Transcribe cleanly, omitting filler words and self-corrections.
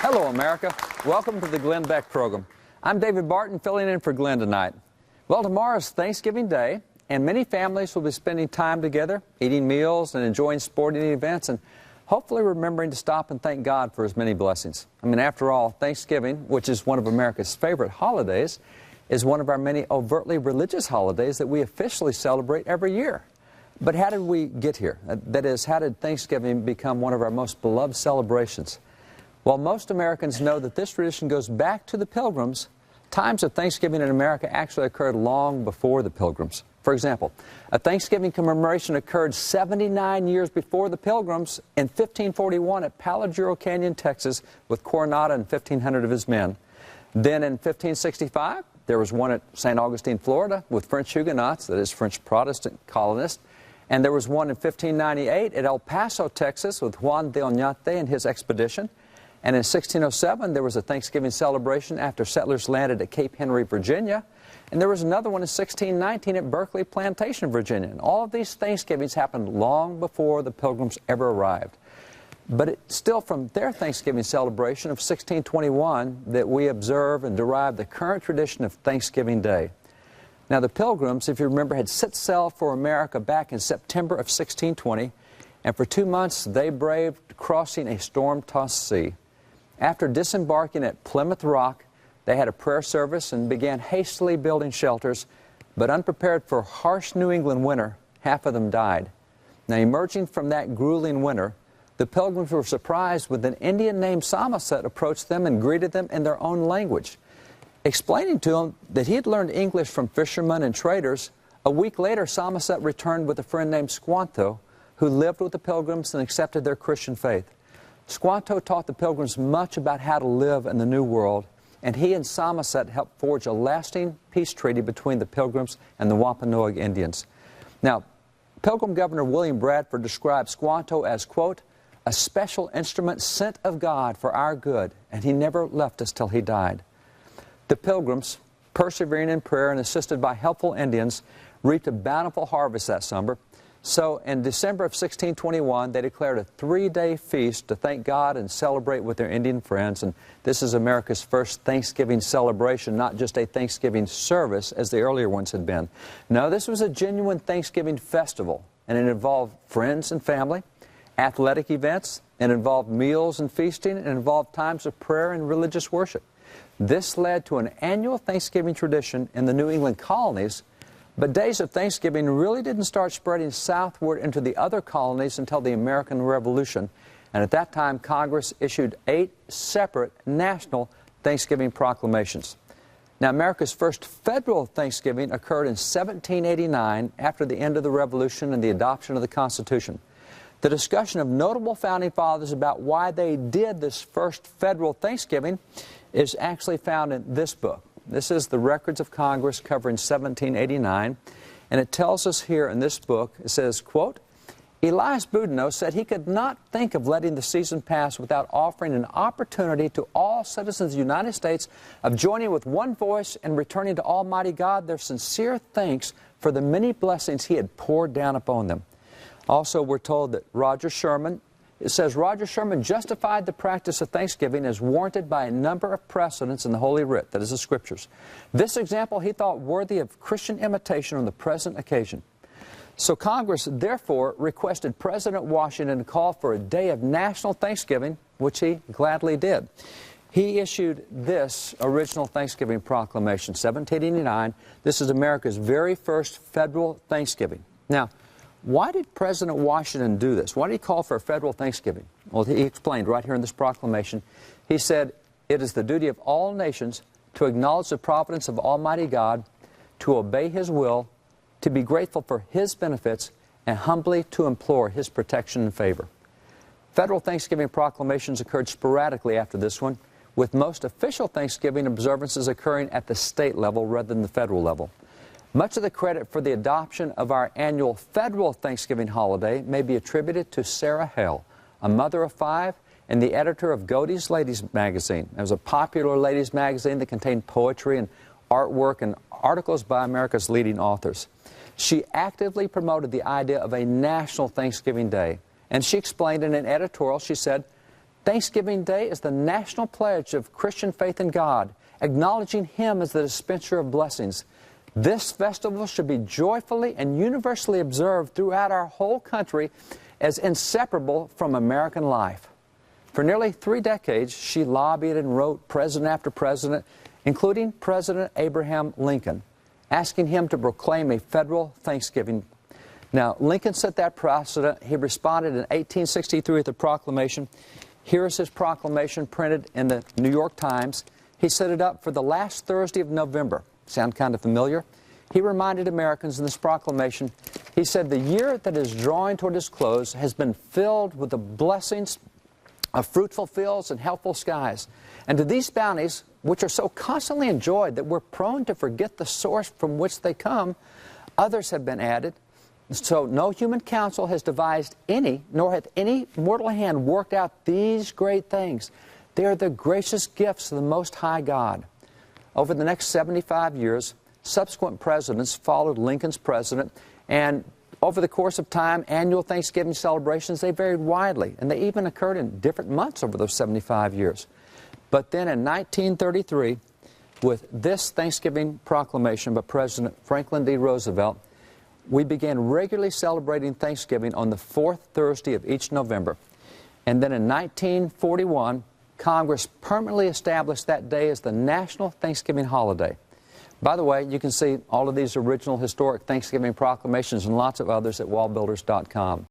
Hello, America. Welcome to the Glenn Beck program. I'm David Barton, filling in for Glenn tonight. Well, tomorrow's Thanksgiving Day, and many families will be spending time together, eating meals and enjoying sporting events, and hopefully remembering to stop and thank God for His many blessings. I mean, after all, Thanksgiving, which is one of America's favorite holidays, is one of our many overtly religious holidays that we officially celebrate every year. But how did we get here? That is, how did Thanksgiving become one of our most beloved celebrations? While most Americans know that this tradition goes back to the Pilgrims, times of Thanksgiving in America actually occurred long before the Pilgrims. For example, a Thanksgiving commemoration occurred 79 years before the Pilgrims in 1541 at Palaguro Canyon, Texas, with Coronado and 1,500 of his men. Then in 1565, there was one at St. Augustine, Florida, with French Huguenots, that is, French Protestant colonists. And there was one in 1598 at El Paso, Texas, with Juan de Oñate and his expedition. And in 1607, there was a Thanksgiving celebration after settlers landed at Cape Henry, Virginia. And there was another one in 1619 at Berkeley Plantation, Virginia. And all of these Thanksgivings happened long before the Pilgrims ever arrived. But it's still from their Thanksgiving celebration of 1621 that we observe and derive the current tradition of Thanksgiving Day. Now, the Pilgrims, if you remember, had set sail for America back in September of 1620, and for 2 months they braved crossing a storm-tossed sea. After disembarking at Plymouth Rock, they had a prayer service and began hastily building shelters, but unprepared for harsh New England winter, half of them died. Now, emerging from that grueling winter, the Pilgrims were surprised when an Indian named Samoset approached them and greeted them in their own language. Explaining to them that he had learned English from fishermen and traders, a week later Samoset returned with a friend named Squanto, who lived with the Pilgrims and accepted their Christian faith. Squanto taught the Pilgrims much about how to live in the New World, and he and Samoset helped forge a lasting peace treaty between the Pilgrims and the Wampanoag Indians. Now, Pilgrim Governor William Bradford described Squanto as, quote, a special instrument sent of God for our good, and he never left us till he died. The Pilgrims, persevering in prayer and assisted by helpful Indians, reaped a bountiful harvest that summer. So in December of 1621, they declared a 3-day feast to thank God and celebrate with their Indian friends. And this is America's first Thanksgiving celebration, not just a Thanksgiving service as the earlier ones had been. No, this was a genuine Thanksgiving festival, and it involved friends and family, athletic events, it involved meals and feasting, it involved times of prayer and religious worship. This led to an annual Thanksgiving tradition in the New England colonies. But days of Thanksgiving really didn't start spreading southward into the other colonies until the American Revolution. And at that time, Congress issued 8 separate national Thanksgiving proclamations. Now, America's first federal Thanksgiving occurred in 1789 after the end of the Revolution and the adoption of the Constitution. The discussion of notable founding fathers about why they did this first federal Thanksgiving is actually found in this book. This is the Records of Congress covering 1789, and it tells us here in this book, it says, quote, Elias Boudinot said he could not think of letting the season pass without offering an opportunity to all citizens of the United States of joining with one voice and returning to Almighty God their sincere thanks for the many blessings He had poured down upon them. Also, we're told that Roger Sherman justified the practice of Thanksgiving as warranted by a number of precedents in the Holy Writ, that is, the Scriptures. This example he thought worthy of Christian imitation on the present occasion. So Congress, therefore, requested President Washington to call for a day of national Thanksgiving, which he gladly did. He issued this original Thanksgiving proclamation, 1789. This is America's very first federal Thanksgiving. Now, why did President Washington do this? Why did he call for a federal Thanksgiving? Well, he explained right here in this proclamation. He said, it is the duty of all nations to acknowledge the providence of Almighty God, to obey His will, to be grateful for His benefits, and humbly to implore His protection and favor. Federal Thanksgiving proclamations occurred sporadically after this one, with most official Thanksgiving observances occurring at the state level rather than the federal level. Much of the credit for the adoption of our annual federal Thanksgiving holiday may be attributed to Sarah Hale, a mother of 5 and the editor of Godey's Ladies Magazine. It was a popular ladies magazine that contained poetry and artwork and articles by America's leading authors. She actively promoted the idea of a national Thanksgiving Day, and she explained in an editorial, she said, Thanksgiving Day is the national pledge of Christian faith in God, acknowledging Him as the dispenser of blessings. This festival should be joyfully and universally observed throughout our whole country as inseparable from American life. For nearly 3 decades, she lobbied and wrote president after president, including President Abraham Lincoln, asking him to proclaim a federal Thanksgiving. Now, Lincoln set that precedent. He responded in 1863 with a proclamation. Here is his proclamation printed in the New York Times. He set it up for the last Thursday of November. Sound kind of familiar? He reminded Americans in this proclamation, he said, "The year that is drawing toward its close has been filled with the blessings of fruitful fields and healthful skies. And to these bounties, which are so constantly enjoyed that we're prone to forget the source from which they come, others have been added. So no human counsel has devised any, nor hath any mortal hand worked out these great things. They are the gracious gifts of the Most High God." Over the next 75 years, subsequent presidents followed Lincoln's precedent, and over the course of time, annual Thanksgiving celebrations, they varied widely, and they even occurred in different months over those 75 years. But then in 1933, with this Thanksgiving proclamation by President Franklin D. Roosevelt, we began regularly celebrating Thanksgiving on the 4th Thursday of each November. And then in 1941, Congress permanently established that day as the National Thanksgiving holiday. By the way, you can see all of these original historic Thanksgiving proclamations and lots of others at wallbuilders.com.